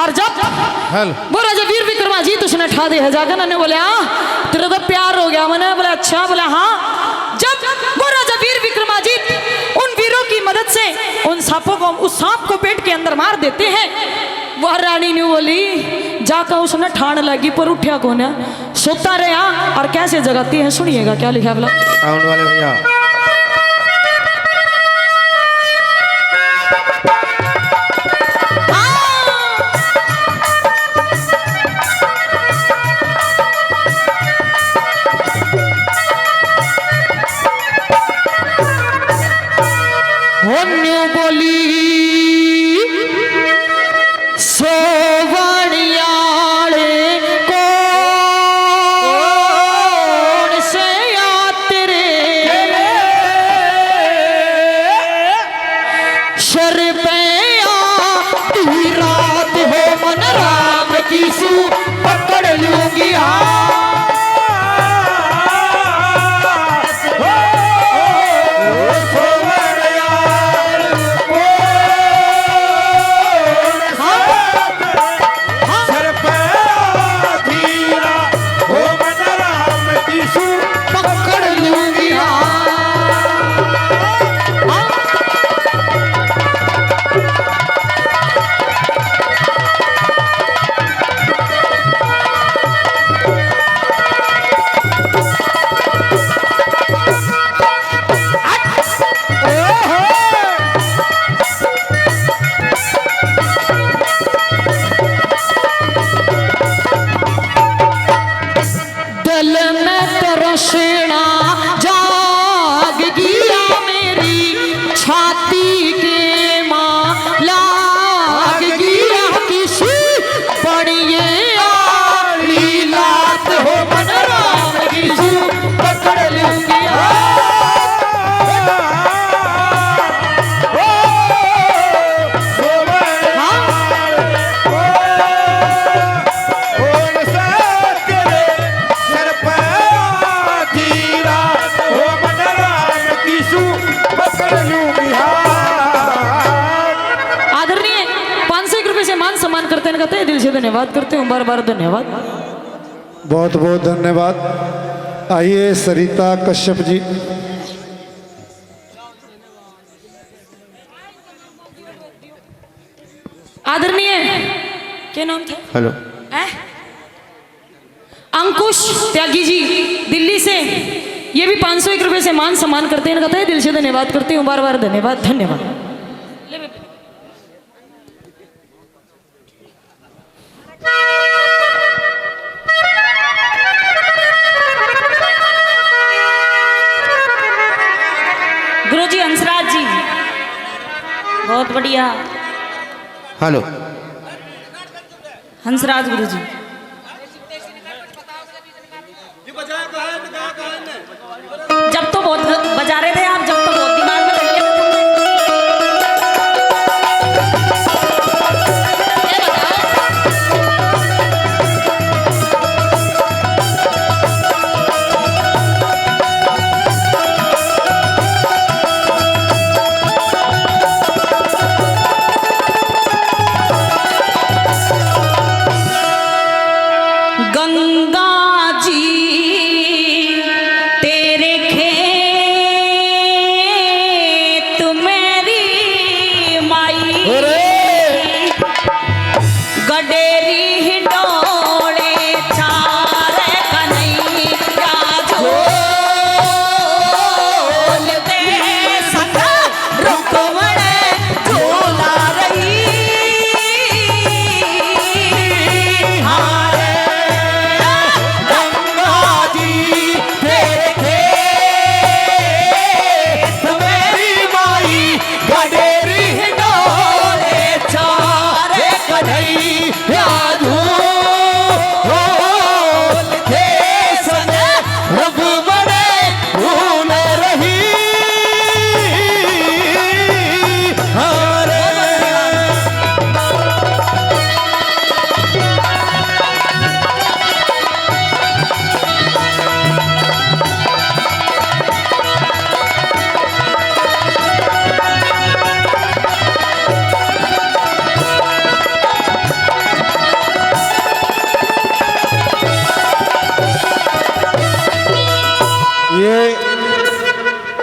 और जब वो राजा वीर विक्रमाजीत उसने ठा दे जाकर ने बोले तेरे तो प्यार हो गया। मैंने बोले अच्छा। बोला हाँ। जब वो राजा वीर विक्रमाजीत उन वीरों की मदद से उन सांपों को, उस सांप को पेट के अंदर मार देते हैं, वह रानी ने बोली जाकर उसने ठाण लगी पर उठा कौन है, सोता रहा और कैसे जगाती है। सुनिएगा क्या लिखा बोला साउंड वाले भैया। बोली पकड़ लूंगी दिल से धन्यवाद करते हूँ, बार बार धन्यवाद। बहुत बहुत धन्यवाद। आइए सरिता कश्यप जी। आदरणीय क्या नाम था? हेलो अंकुश त्यागी जी दिल्ली से, ये भी 501 रुपए से मान सम्मान करते हैं। कहते हैं दिल से धन्यवाद करते हूँ, बार बार धन्यवाद धन्यवाद। गुरुजी हंसराज जी बहुत बढ़िया। हेलो हंसराज गुरुजी जब तो बहुत बजा रहे थे आप, जब तो बहुत दिमाग में लग गया था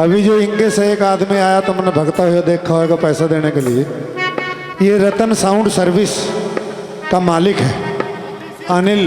अभी जो इनके से एक आदमी आया तो मैंने भगता हुआ देखा होगा पैसा देने के लिए। ये रतन साउंड सर्विस का मालिक है अनिल।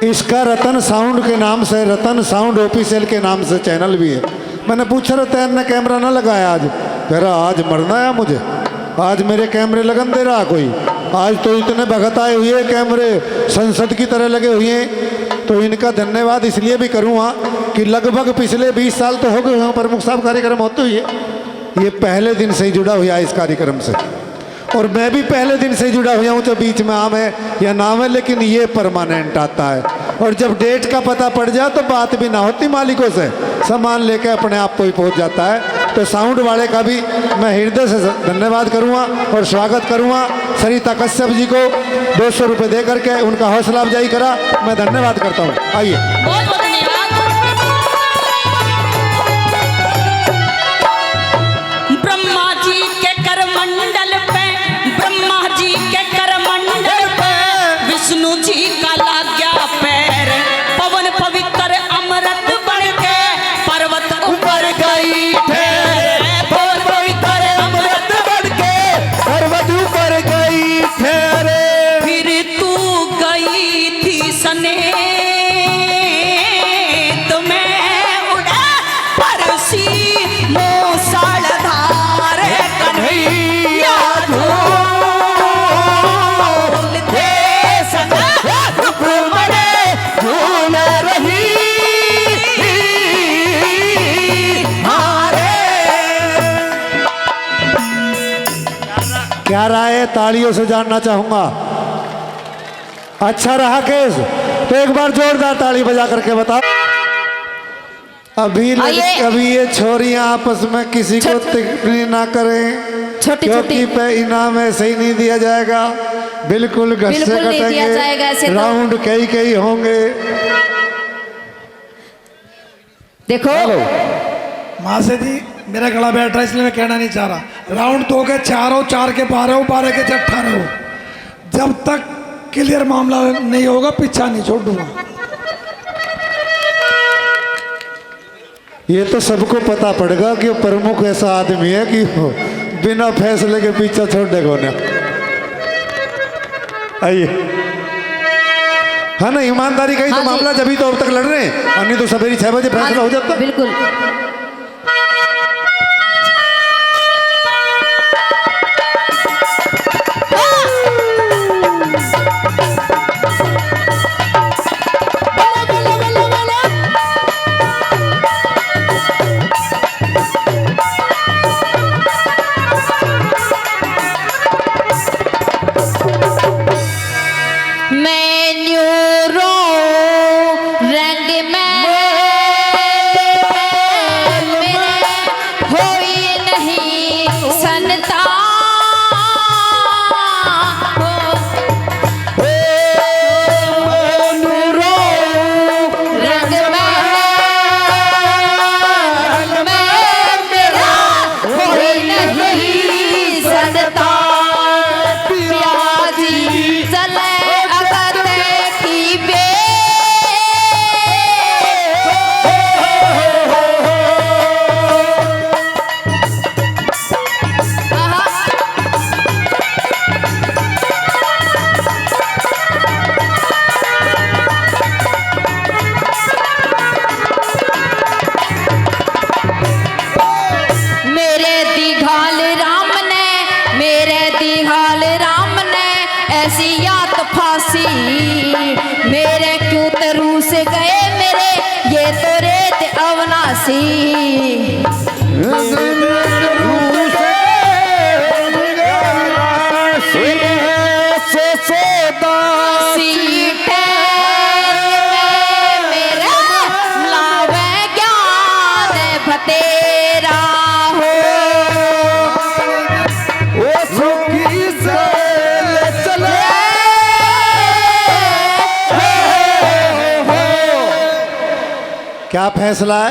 इसका रतन साउंड के नाम से, रतन साउंड ऑफिशियल के नाम से चैनल भी है। मैंने पूछा रहा तैरने कैमरा ना लगाया आज? कह रहा आज मरना है मुझे, आज मेरे कैमरे लगन दे रहा कोई। आज तो इतने भगत आए हुए कैमरे संसद की तरह लगे हुए हैं। तो इनका धन्यवाद इसलिए भी करूँगा कि लगभग पिछले 20 साल तो हो गए हैं प्रमुख साहब कार्यक्रम होते हुए। ये पहले दिन से ही जुड़ा हुआ है इस कार्यक्रम से, और मैं भी पहले दिन से जुड़ा हुआ हूँ। जो बीच में आम है या नाम है, लेकिन ये परमानेंट आता है। और जब डेट का पता पड़ जाए तो बात भी ना होती मालिकों से, सामान लेके अपने आप को ही पहुँच जाता है। तो साउंड वाले का भी मैं हृदय से धन्यवाद करूँगा और स्वागत करूँगा। सरिता कश्यप जी को 200 रुपये दे करके उनका हौसला अफजाई करा, मैं धन्यवाद करता हूँ। आइए बहुत बहुत धन्यवाद। ब्रह्मा जी के करमंडल पे, ब्रह्मा जी के करमंडल पे विष्णु जी का लाग गया पैर। पवन पवित्र अमृत बढ़ के पर्वत ऊपर गई ठहर। पवन पवित्र अमृत बढ़ के पर्वत ऊपर गई ठहरे। फिर तू गई थी सने तो मैं उड़ा परसी मूसल धार कन्हैया ढोल दे सना मरे झूम रही हारे। क्या राय है? तालियों से जानना चाहूंगा। अच्छा रहा केस? तो एक बार जोरदार ताली बजा करके बताओ। अभी अभी ये छोरियां आपस में किसी को टिप्पणी ना करें, छोटी क्योंकि पे इनाम ऐसे ही नहीं दिया जाएगा। बिल्कुल घसे बिल्कुल नहीं दिया जाएगा ऐसे कटेंगे, तो। राउंड कई कई होंगे। देखो माँ से जी मेरा गला बैठ रहा है इसलिए मैं कहना नहीं चाह रहा। राउंड 2 के 4 हो, 4 के 12 हो, 12 के 18 हो। जब तक क्लियर मामला नहीं होगा पीछा नहीं छोड़ूंगा। ये तो सबको पता पड़ेगा कि वो प्रमुख ऐसा आदमी है कि वो बिना फैसले के पीछे छोड़ने को ना। आइए, हाँ ना, ईमानदारी का ही तो हाँ जी। मामला, जब तो अब तक लड़ रहे हैं, और नहीं तो सवेरे 6 बजे फैसला हो जाता। बिल्कुल। मेरे क्यों तरू से गए मेरे ये तो रेत अवनासी। क्या फैसला है?